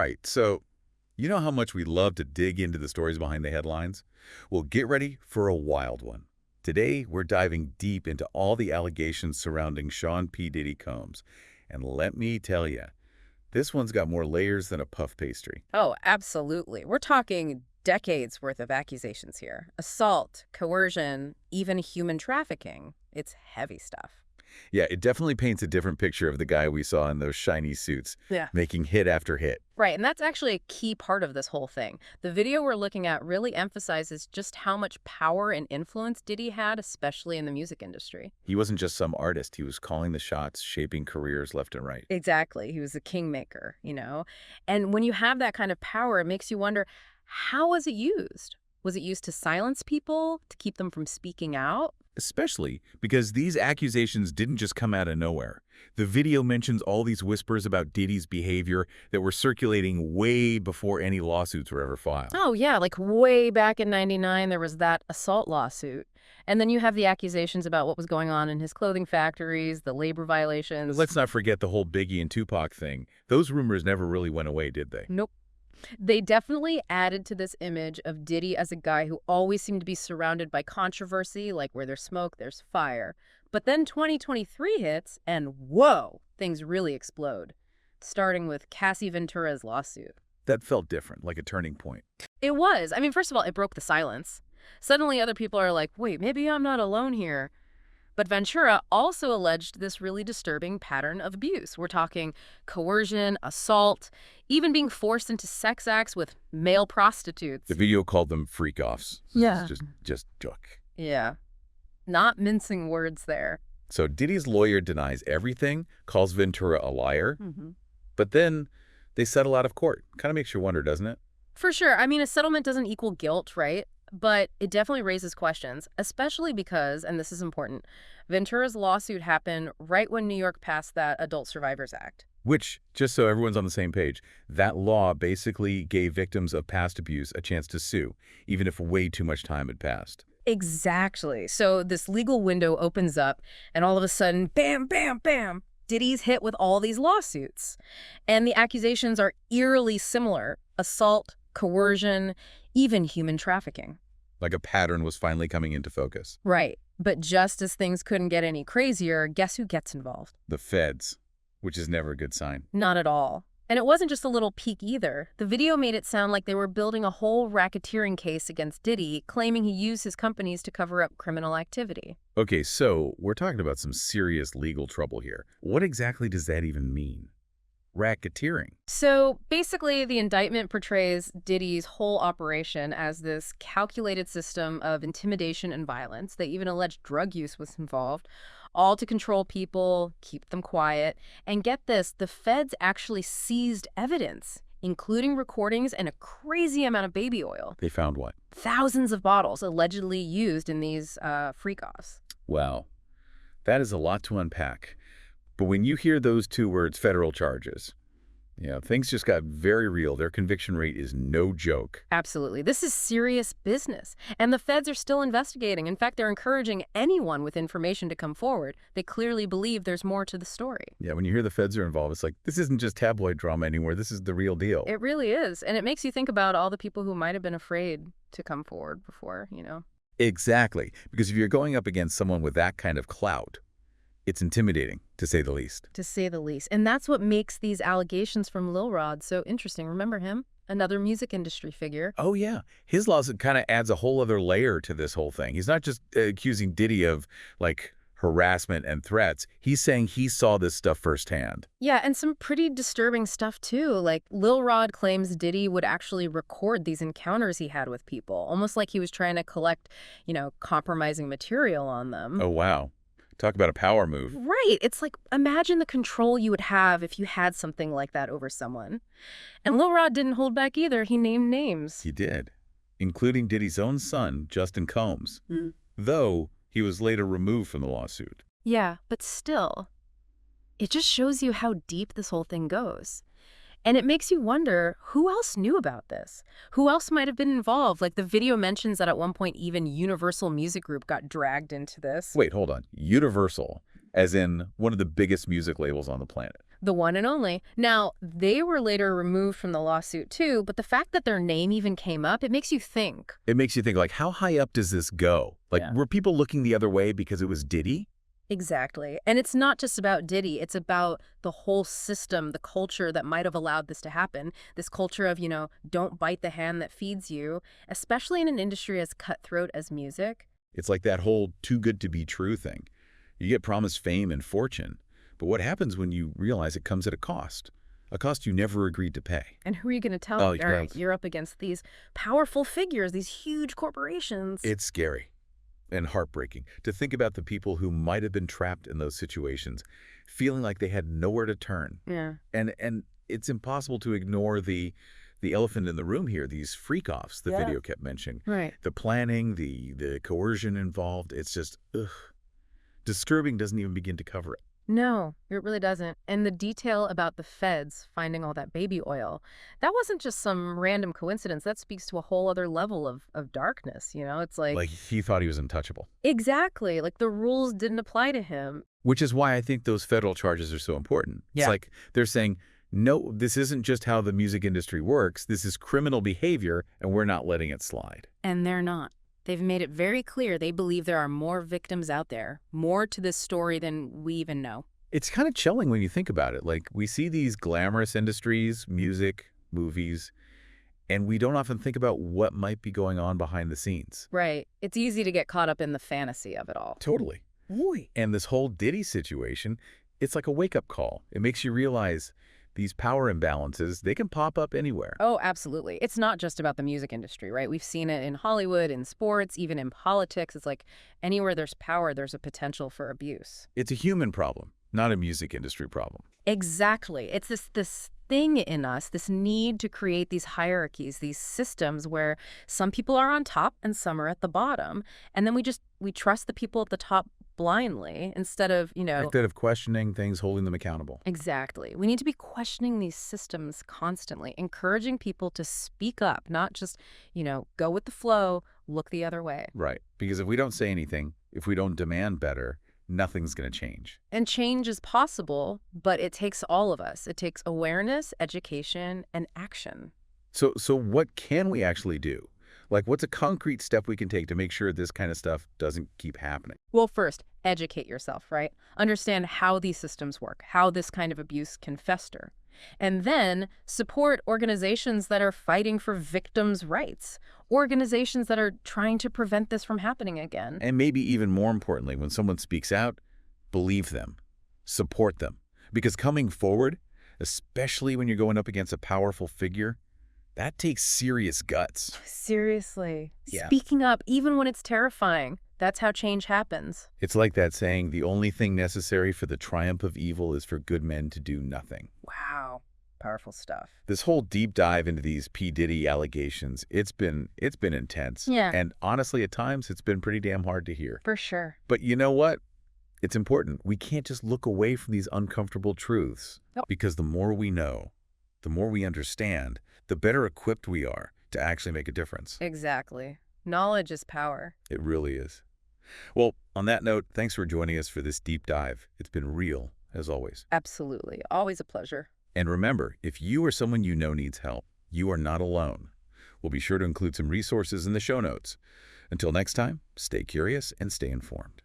Right. So, you know how much we love to dig into the stories behind the headlines? Well, get ready for a wild one. Today, we're diving deep into all the allegations surrounding Sean P. Diddy Combs. And let me tell you, this one's got more layers than a puff pastry. Oh, absolutely. We're talking decades worth of accusations here. Assault, coercion, even human trafficking. It's heavy stuff. Yeah, it definitely paints a different picture of the guy we saw in those shiny suits, Yeah. making hit after hit. Right, and that's actually a key part of this whole thing. The video we're looking at really emphasizes just how much power and influence Diddy had, especially in the music industry. He wasn't just some artist. He was calling the shots, shaping careers left and right. Exactly. He was a kingmaker, you know? And when you have that kind of power, it makes you wonder, how was it used? Was it used to silence people, to keep them from speaking out? Especially because these accusations didn't just come out of nowhere. The video mentions all these whispers about Diddy's behavior that were circulating way before any lawsuits were ever filed. Oh, yeah, like way back in '99, there was that assault lawsuit. And then you have the accusations about what was going on in his clothing factories, the labor violations. Let's not forget the whole Biggie and Tupac thing. Those rumors never really went away, did they? Nope. They definitely added to this image of Diddy as a guy who always seemed to be surrounded by controversy, like where there's smoke, there's fire. But then 2023 hits, and whoa, things really explode, starting with Cassie Ventura's lawsuit. That felt different, like a turning point. It was. I mean, first of all, it broke the silence. Suddenly other people are like, wait, maybe I'm not alone here. But Ventura also alleged this really disturbing pattern of abuse. We're talking coercion, assault, even being forced into sex acts with male prostitutes. The video called them freak-offs. Yeah. Just joke. Yeah. Not mincing words there. So Diddy's lawyer denies everything, calls Ventura a liar, but then they settle out of court. Kind of makes you wonder, doesn't it? For sure. I mean, a settlement doesn't equal guilt, right? But it definitely raises questions, especially because, and this is important, Ventura's lawsuit happened right when New York passed that Adult Survivors Act. Which, just so everyone's on the same page, that law basically gave victims of past abuse a chance to sue, even if way too much time had passed. Exactly. So this legal window opens up, and all of a sudden, bam, bam, bam, Diddy's hit with all these lawsuits. And the accusations are eerily similar: assault, coercion, even human trafficking. Like a pattern was finally coming into focus. Right. But just as things couldn't get any crazier, guess who gets involved? The feds, which is never a good sign. Not at all. And it wasn't just a little peek either. The video made it sound like they were building a whole racketeering case against Diddy, claiming he used his companies to cover up criminal activity. Okay, so we're talking about some serious legal trouble here. What exactly does that even mean? Racketeering. So basically, the indictment portrays Diddy's whole operation as this calculated system of intimidation and violence. They even alleged drug use was involved, all to control people, keep them quiet. And get this, the feds actually seized evidence, including recordings and a crazy amount of baby oil. They found what? Thousands of bottles allegedly used in these freak-offs. Wow, that is a lot to unpack. But when you hear those two words, federal charges, things just got very real. Their conviction rate is no joke. Absolutely. This is serious business. And the feds are still investigating. In fact, they're encouraging anyone with information to come forward. They clearly believe there's more to the story. Yeah, when you hear the feds are involved, it's like, this isn't just tabloid drama anymore. This is the real deal. It really is. And it makes you think about all the people who might have been afraid to come forward before, Exactly. Because if you're going up against someone with that kind of clout, it's intimidating, to say the least. To say the least. And that's what makes these allegations from Lil Rod so interesting. Remember him? Another music industry figure. Oh, yeah. His lawsuit kind of adds a whole other layer to this whole thing. He's not just accusing Diddy of, harassment and threats. He's saying he saw this stuff firsthand. Yeah, and some pretty disturbing stuff, too. Like, Lil Rod claims Diddy would actually record these encounters he had with people, almost like he was trying to collect, compromising material on them. Oh, wow. Talk about a power move. Right. It's like, imagine the control you would have if you had something like that over someone. And Lil Rod didn't hold back either. He named names. He did, including Diddy's own son, Justin Combs, though he was later removed from the lawsuit. Yeah, but still, it just shows you how deep this whole thing goes. And it makes you wonder, who else knew about this? Who else might have been involved? Like, the video mentions that at one point even Universal Music Group got dragged into this. Wait, hold on. Universal? as in one of the biggest music labels on the planet. The one and only. Now, they were later removed from the lawsuit too, but the fact that their name even came up, it makes you think. It makes you think, like, how high up does this go? Like, Yeah. were people looking the other way because it was Diddy? Exactly. And it's not just about Diddy. It's about the whole system, the culture that might have allowed this to happen. This culture of, don't bite the hand that feeds you, especially in an industry as cutthroat as music. It's like that whole too good to be true thing. You get promised fame and fortune, but what happens when you realize it comes at a cost you never agreed to pay? And who are you going to tell? Oh, All right, yes. you're up against these powerful figures, these huge corporations. It's scary and heartbreaking to think about the people who might have been trapped in those situations, feeling like they had nowhere to turn. Yeah. And it's impossible to ignore the elephant in the room here, these freak-offs the video kept mentioning. Right. The planning, the coercion involved, it's just, ugh. Disturbing doesn't even begin to cover it. No, it really doesn't. And the detail about the feds finding all that baby oil, that wasn't just some random coincidence. That speaks to a whole other level of darkness, It's like Like, he thought he was untouchable. exactly, like the rules didn't apply to him. Which is why I think those federal charges are so important. Yeah. It's like they're saying, no, this isn't just how the music industry works. This is criminal behavior, and we're not letting it slide. And they're not. They've made it very clear they believe there are more victims out there, more to this story than we even know. It's kind of chilling when you think about it. Like, we see these glamorous industries, music, movies, and we don't often think about what might be going on behind the scenes. Right. It's easy to get caught up in the fantasy of it all. Totally. And this whole Diddy situation, it's like a wake-up call. It makes you realize these power imbalances, they can pop up anywhere. Oh, absolutely. It's not just about the music industry, right? We've seen it in Hollywood, in sports, even in politics. It's like anywhere there's power, there's a potential for abuse. It's a human problem, not a music industry problem. Exactly. It's this thing in us, this need to create these hierarchies, these systems where some people are on top and some are at the bottom. And then we trust the people at the top blindly instead of, Instead of questioning things, holding them accountable. Exactly. We need to be questioning these systems constantly, encouraging people to speak up, not just, go with the flow, look the other way. Right. Because if we don't say anything, if we don't demand better, nothing's going to change. And change is possible, but it takes all of us. It takes awareness, education, and action. So what can we actually do? Like, what's a concrete step we can take to make sure this kind of stuff doesn't keep happening? Well, first, educate yourself, right? Understand how these systems work, how this kind of abuse can fester. And then support organizations that are fighting for victims' rights, organizations that are trying to prevent this from happening again. And maybe even more importantly, when someone speaks out, believe them, support them. Because coming forward, especially when you're going up against a powerful figure, that takes serious guts. Seriously. Yeah. Speaking up, even when it's terrifying, that's how change happens. It's like that saying, the only thing necessary for the triumph of evil is for good men to do nothing. Wow. Powerful stuff. This whole deep dive into these P. Diddy allegations, it's been intense. Yeah. And honestly, at times, it's been pretty damn hard to hear. For sure. But you know what? It's important. We can't just look away from these uncomfortable truths. Nope. Because the more we know, the more we understand, the better equipped we are to actually make a difference. Exactly. Knowledge is power. It really is. Well, on that note, thanks for joining us for this deep dive. It's been real, as always. Absolutely. Always a pleasure. And remember, if you or someone you know needs help, you are not alone. We'll be sure to include some resources in the show notes. Until next time, stay curious and stay informed.